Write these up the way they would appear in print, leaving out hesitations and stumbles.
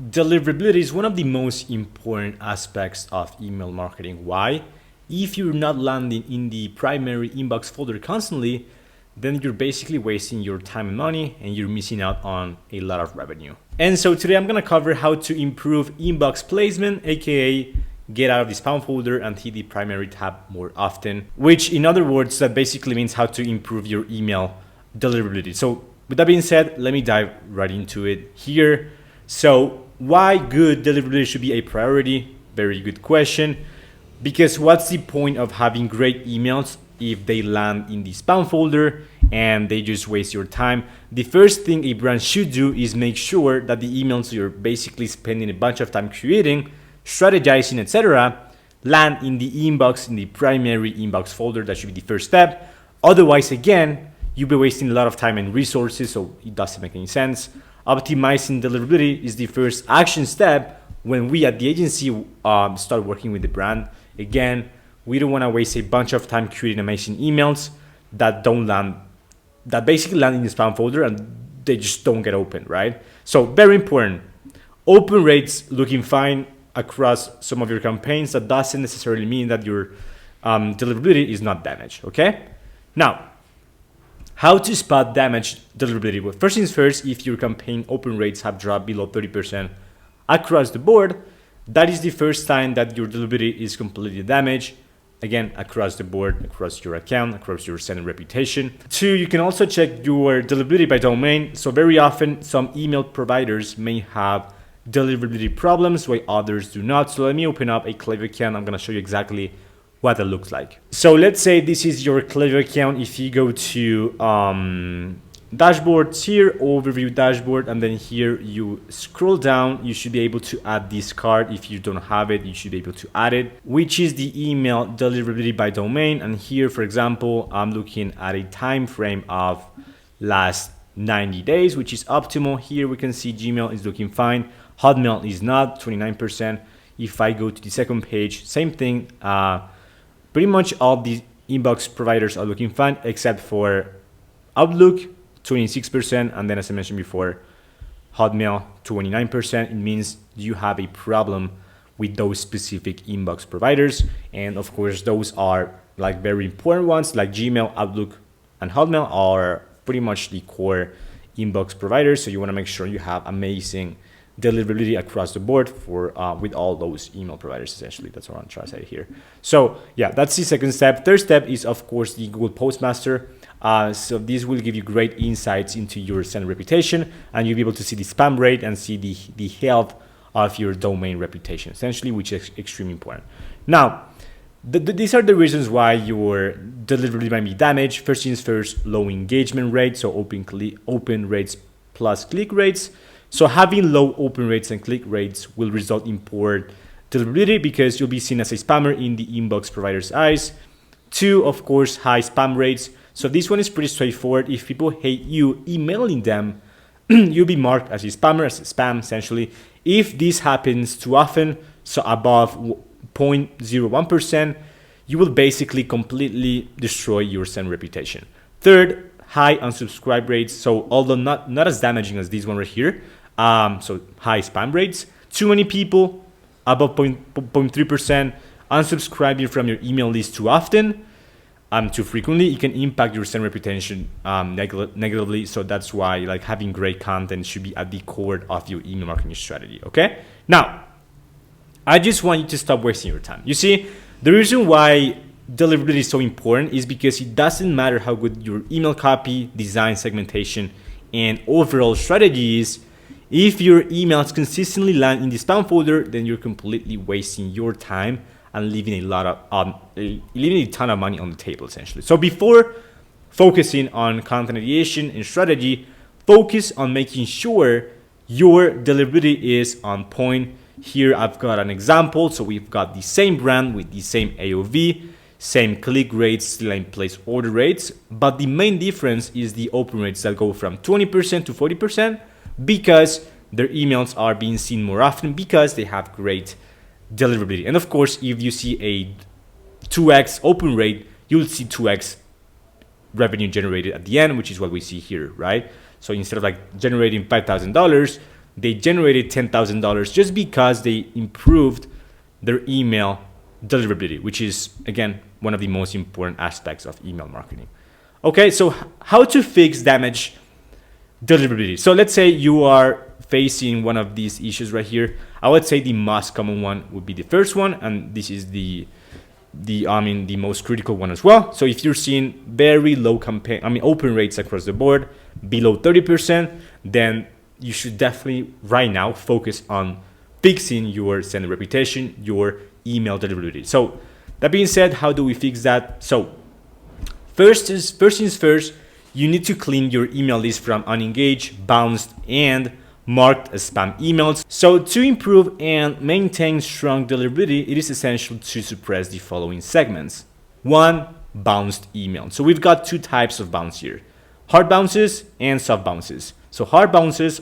Deliverability is one of the most important aspects of email marketing. Why? If you're not landing in the primary inbox folder constantly, then you're basically wasting your time and money and you're missing out on a lot of revenue. And so today I'm gonna cover how to improve inbox placement, aka get out of the spam folder and hit the primary tab more often, which in other words, that basically means how to improve your email deliverability. So with that being said, let me dive right into it here. So why good deliverability should be a priority? Very good question. Because what's the point of having great emails if they land in the spam folder and they just waste your time? The first thing a brand should do is make sure that the emails you're basically spending a bunch of time creating, strategizing, etc., land in the inbox, in the primary inbox folder. That should be the first step. Otherwise, again, you'll be wasting a lot of time and resources, so it doesn't make any sense. Optimizing deliverability is the first action step when we at the agency start working with the brand. Again, we don't want to waste a bunch of time creating amazing emails that don't land, that basically land in the spam folder and they just don't get open, right? So very important. Open rates looking fine across some of your campaigns. That doesn't necessarily mean that your deliverability is not damaged, okay? Now, how to spot damaged deliverability? Well, first things first, if your campaign open rates have dropped below 30% across the board, that is the first sign that your deliverability is completely damaged. Again, across the board, across your account, across your sender reputation. 2, you can also check your deliverability by domain. So very often, some email providers may have deliverability problems while others do not. So let me open up a Klaviyo account. I'm gonna show you exactly what that looks like. So let's say this is your Klaviyo account. If you go to dashboards here, overview dashboard, and then here you scroll down, you should be able to add this card. If you don't have it, you should be able to add it, which is the email deliverability by domain. And here, for example, I'm looking at a time frame of last 90 days, which is optimal. Here we can see Gmail is looking fine. Hotmail is not, 29%. If I go to the second page, same thing. Pretty much all the inbox providers are looking fine except for Outlook, 26%, and then as I mentioned before, Hotmail, 29%. It means you have a problem with those specific inbox providers. And of course, those are like very important ones, like Gmail, Outlook, and Hotmail are pretty much the core inbox providers. So you want to make sure you have amazing deliverability across the board for with all those email providers. Essentially, that's what I'm trying to say here. So yeah, that's the second step. Third step is of course the Google Postmaster. So this will give you great insights into your sender reputation, and you'll be able to see the spam rate and see the health of your domain reputation, essentially, which is extremely important. Now, these are the reasons why your deliverability might be damaged. First things first, low engagement rate, so open rates plus click rates. So having low open rates and click rates will result in poor deliverability because you'll be seen as a spammer in the inbox provider's eyes. 2, of course, high spam rates. So this one is pretty straightforward. If people hate you emailing them, you'll be marked as a spammer, as a spam, essentially. If this happens too often, so above 0.01%, you will basically completely destroy your send reputation. 3rd, high unsubscribe rates. So although not as damaging as this one right here, so high spam rates. Too many people, above 0.3%, unsubscribing from your email list too often, too frequently, it can impact your send reputation negatively. So that's why like having great content should be at the core of your email marketing strategy. Okay. Now, I just want you to stop wasting your time. You see, the reason why deliverability is so important is because it doesn't matter how good your email copy, design, segmentation, and overall strategy is. If your emails consistently land in the spam folder, then you're completely wasting your time and leaving a ton of money on the table, essentially. So before focusing on content ideation and strategy, focus on making sure your deliverability is on point. Here I've got an example. So we've got the same brand with the same AOV, same click rates, same place order rates, but the main difference is the open rates that go from 20% to 40% because their emails are being seen more often because they have great deliverability. And of course, if you see a 2x open rate, you'll see 2x revenue generated at the end, which is what we see here, right? So instead of like generating $5,000, they generated $10,000 just because they improved their email deliverability, which is, again, one of the most important aspects of email marketing. Okay, so how to fix damage deliverability. So let's say you are facing one of these issues right here. I would say the most common one would be the first one, and this is the most critical one as well. So if you're seeing very low open rates across the board, below 30%, then you should definitely right now focus on fixing your sender reputation, your email deliverability. So that being said, how do we fix that? So first things first, you need to clean your email list from unengaged, bounced, and marked as spam emails. So to improve and maintain strong deliverability, it is essential to suppress the following segments. 1, bounced email. So we've got two types of bounce here: hard bounces and soft bounces. So hard bounces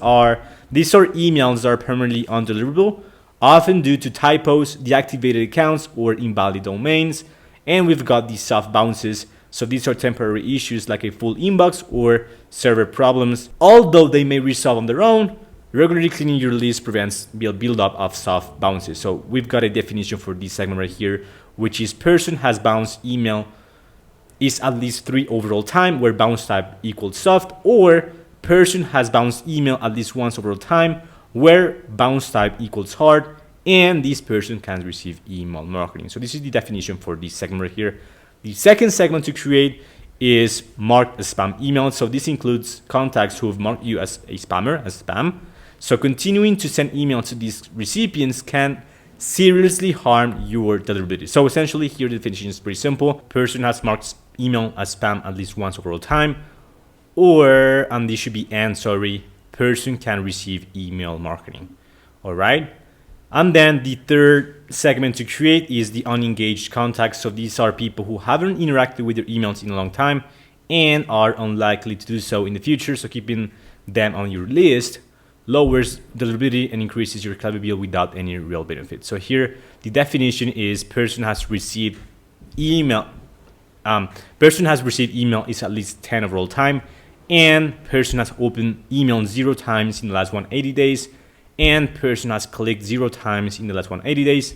these are emails that are permanently undeliverable, often due to typos, deactivated accounts, or invalid domains. And we've got the soft bounces. So these are temporary issues like a full inbox or server problems. Although they may resolve on their own, regularly cleaning your list prevents build-up of soft bounces. So we've got a definition for this segment right here, which is person has bounced email is at least 3 overall time, where bounce type equals soft, or person has bounced email at least once overall time, where bounce type equals hard, and this person can receive email marketing. So this is the definition for this segment right here. The second segment to create is marked as spam email. So this includes contacts who have marked you as a spammer, as spam. So continuing to send emails to these recipients can seriously harm your deliverability. So essentially here the definition is pretty simple. Person has marked email as spam at least once overall time, and this should be person can receive email marketing. All right. And then the third segment to create is the unengaged contacts. So these are people who haven't interacted with your emails in a long time and are unlikely to do so in the future. So keeping them on your list lowers deliverability and increases your Klaviyo without any real benefit. So here the definition is person has received email is at least 10 overall time, and person has opened email 0 times in the last 180 days, and person has clicked 0 times in the last 180 days,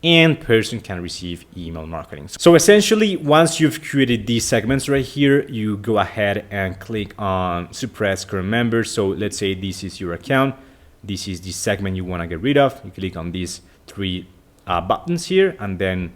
and person can receive email marketing. So essentially, once you've created these segments right here, you go ahead and click on suppress current members. So let's say this is your account. This is the segment you want to get rid of. You click on these 3 buttons here, and then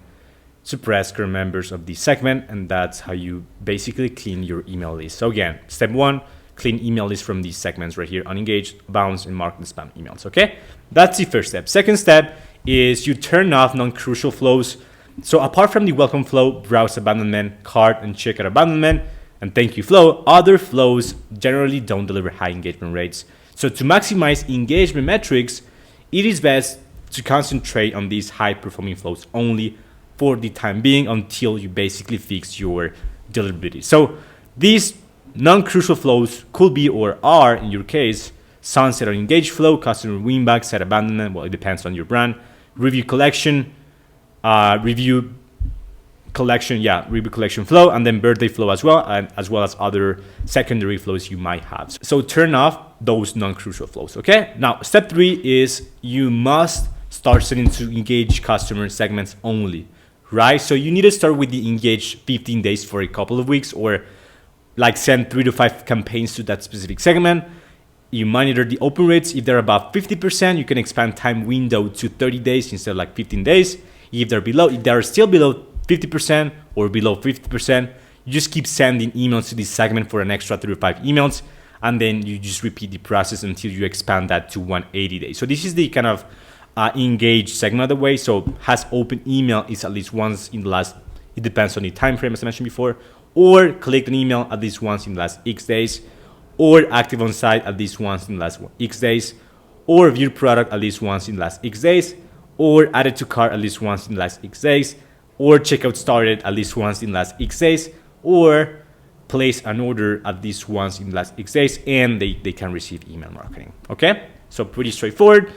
suppress current members of this segment, and that's how you basically clean your email list. So again, step 1, clean email list from these segments right here: unengaged, bounce, and marked spam emails. Okay, that's the first step. Second step is you turn off non-crucial flows. So apart from the welcome flow, browse abandonment, cart, and checkout abandonment, and thank you flow, other flows generally don't deliver high engagement rates. So to maximize engagement metrics, it is best to concentrate on these high performing flows only for the time being until you basically fix your deliverability. So these non-crucial flows could be, or are in your case, sunset or engaged flow, customer winback, set abandonment. Well, it depends on your brand. Review collection flow, and then birthday flow as well, and as well as other secondary flows you might have. So turn off those non-crucial flows. Okay. Now, step 3 is you must start sending to engaged customer segments only, right? So you need to start with the engaged 15 days for a couple of weeks, or like send 3 to 5 campaigns to that specific segment. You monitor the open rates. If they're above 50%, you can expand time window to 30 days instead of like 15 days. If they're still below 50% or below 50%, you just keep sending emails to this segment for an extra 3 to 5 emails, and then you just repeat the process until you expand that to 180 days. So this is the kind of engaged segment of the way. So has open email is at least once in the last, it depends on the time frame as I mentioned before, or clicked an email at least once in the last X days, or active on site at least once in the last X days, or viewed product at least once in the last X days, or added to cart at least once in the last X days, or checkout started at least once in the last X days, or place an order at least once in the last X days, and they can receive email marketing. Okay, so pretty straightforward.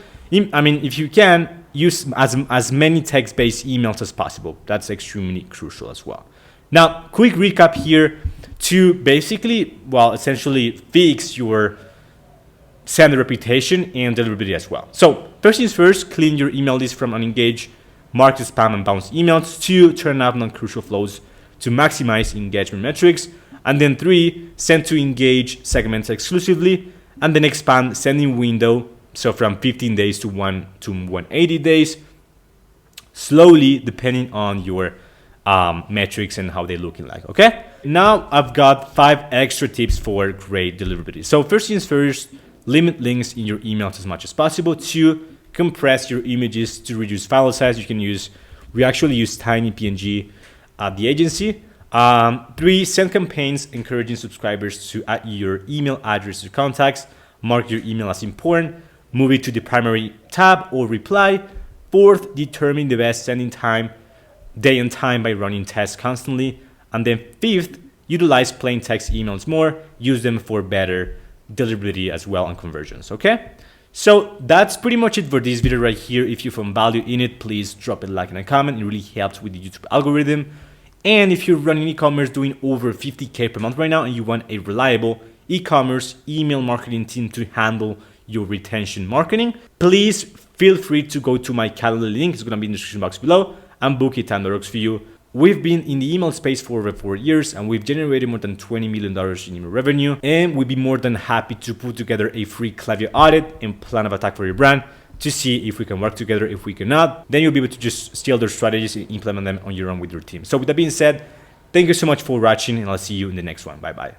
I mean, if you can, use as many text-based emails as possible. That's extremely crucial as well. Now, quick recap here to basically, essentially fix your send reputation, and deliverability as well. So first things first, clean your email list from unengaged, mark the spam and bounce emails. 2, turn off non-crucial flows to maximize engagement metrics. And then 3, send to engage segments exclusively, and then expand sending window. So from 15 days to 180 days, slowly depending on your metrics and how they're looking like. Okay. Now I've got 5 extra tips for great deliverability. So first things first, limit links in your emails as much as possible. 2, compress your images to reduce file size. We actually use tiny PNG at the agency. 3, send campaigns encouraging subscribers to add your email address to contacts. Mark your email as important. Move it to the primary tab or reply. 4th, determine the best sending time, day and time by running tests constantly. And then 5th, utilize plain text emails more. Use them for better deliverability as well and conversions. Okay. So that's pretty much it for this video right here. If you found value in it, please drop a like and a comment. It really helps with the YouTube algorithm. And if you're running e-commerce doing over 50K per month right now and you want a reliable e-commerce email marketing team to handle your retention marketing, please feel free to go to my calendar link. It's going to be in the description box below and book a time that works for you. We've been in the email space for over 4 years and we've generated more than $20 million in email revenue. And we'd be more than happy to put together a free Klaviyo audit and plan of attack for your brand to see if we can work together. If we cannot, then you'll be able to just steal their strategies and implement them on your own with your team. So with that being said, thank you so much for watching and I'll see you in the next one. Bye bye.